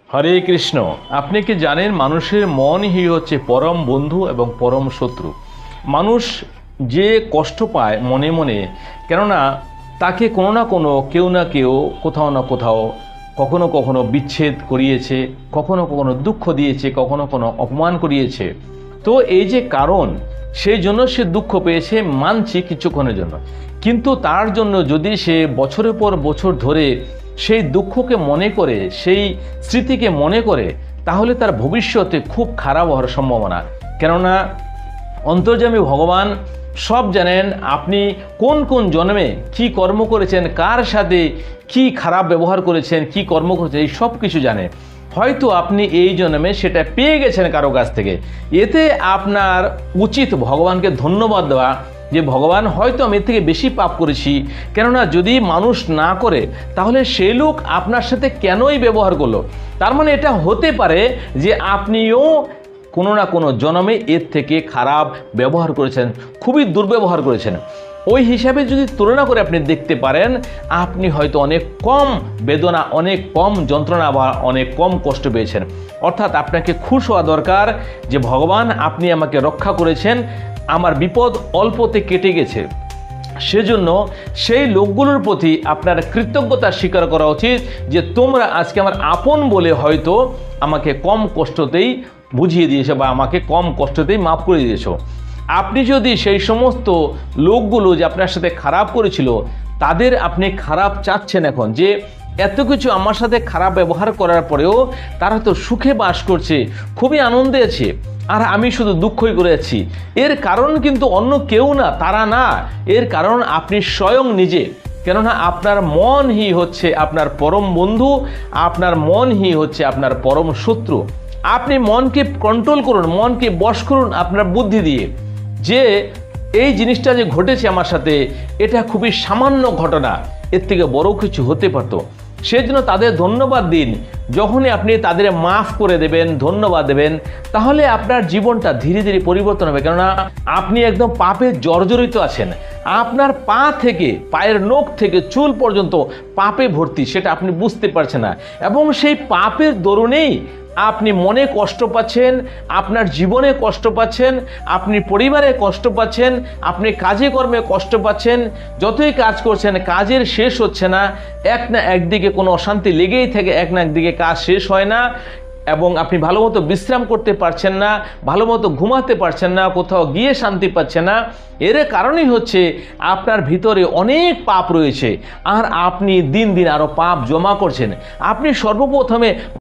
হরে কৃষ্ণ। আপনি কি জানেন মানুষের মনই হচ্ছে পরম বন্ধু এবং পরম শত্রু। মানুষ যে কষ্ট পায় মনে মনে, কেননা তাকে কোনো না কোনো কেউ না কেউ কোথাও না কোথাও কখনো কখনো বিচ্ছেদ করিয়েছে, কখনো কখনো দুঃখ দিয়েছে, কখনো কোনো অপমান করিয়েছে। তো এই যে কারণ, সেই জন্য সে দুঃখ পেয়েছে, মানছি কিছুক্ষণের জন্য। কিন্তু তার জন্য যদি সে বছরের পর বছর ধরে সেই দুঃখকে মনে করে, সেই স্মৃতিকে মনে করে, তাহলে তার ভবিষ্যতে খুব খারাপ হওয়ার সম্ভাবনা। কেননা অন্তর্যামী ভগবান সব জানেন। আপনি কোন কোন জন্মে কি কর্ম করেছেন, কার সাথে কি খারাপ ব্যবহার করেছেন, কি কর্ম করেছেন, এই সব কিছু জানে। হয়তো আপনি এই জন্মে সেটা পেয়ে গেছেন কারো কাছ থেকে। এতে আপনার উচিত ভগবানকে ধন্যবাদ দেওয়া, যে ভগবান হয়তো আমি এর থেকে বেশি পাপ করেছি। কেননা যদি মানুষ না করে তাহলে সেই লোক আপনার সাথে কেনই ব্যবহার করলো। তার মানে এটা হতে পারে যে আপনিও কোনো না কোনো জন্মে এর থেকে খারাপ ব্যবহার করেছেন, খুবই দুর্ব্যবহার করেছেন। ওই হিসাবে যদি তুলনা করে আপনি দেখতে পারেন, আপনি হয়তো অনেক কম বেদনা, অনেক কম যন্ত্রণা বা অনেক কম কষ্ট পেয়েছেন। অর্থাৎ আপনাকে খুশ হওয়া দরকার যে ভগবান আপনি আমাকে রক্ষা করেছেন, আমার বিপদ অল্পতে কেটে গেছে। সেজন্য সেই লোকগুলোর প্রতি আপনার কৃতজ্ঞতা স্বীকার করা উচিত যে তোমরা আজকে আমার আপন বলে হয়তো আমাকে কম কষ্টতেই বুঝিয়ে দিয়েছো বা আমাকে কম কষ্টতেই মাফ করে দিয়েছো। আপনি যদি সেই সমস্ত লোকগুলো যে আপনার সাথে খারাপ করেছিল তাদের আপনি খারাপ চাচ্ছেন এখন, যে এত কিছু আমার সাথে খারাপ ব্যবহার করার পরেও তারা তো সুখে বাস করছে, খুবই আনন্দে আছে, আর আমি শুধু দুঃখই করে যাচ্ছি, এর কারণ কিন্তু অন্য কেউ না, তারা না, এর কারণ আপনি স্বয়ং নিজে। কেননা আপনার মনই হচ্ছে আপনার পরম বন্ধু, আপনার মনই হচ্ছে আপনার পরম শত্রু। আপনি মনকে কন্ট্রোল করুন, মনকে বশ করুন আপনার বুদ্ধি দিয়ে, যে এই জিনিসটা যে ঘটেছে আমার সাথে এটা খুবই সামান্য ঘটনা, এর থেকে বড় কিছু হতে পারতো। সেজন্য তাদের ধন্যবাদ দিন। যখনই আপনি তাদের মাফ করে দেবেন, ধন্যবাদ দেবেন, তাহলে আপনার জীবনটা ধীরে ধীরে পরিবর্তন হবে। কেননা আপনি একদম পাপে জর্জরিত আছেন। আপনার পা থেকে, পায়ের নখ থেকে চুল পর্যন্ত পাপে ভর্তি, সেটা আপনি বুঝতে পারছেন না। এবং সেই পাপের দরুনেই আপনি মনে কষ্ট পাচ্ছেন, আপনার জীবনে কষ্ট পাচ্ছেন, আপনি পরিবারে কষ্ট পাচ্ছেন, আপনি কাজে কর্মে কষ্ট পাচ্ছেন। যতই কাজ করছেন কাজের শেষ হচ্ছে না, এক না একদিকে কোনো অশান্তি লেগেই থাকে, এক না একদিকে কাজ শেষ হয় না, এবং আপনি ভালো মতো বিশ্রাম করতে পারছেন না, ভালো মতো ঘুমাতে পারছেন না, কোথাও গিয়ে শান্তি পাচ্ছেন না। এর কারণই হচ্ছে আপনার ভিতরে অনেক পাপ রয়েছে, আর আপনি দিন দিন আরও পাপ জমা করছেন। আপনি সর্বপ্রথমে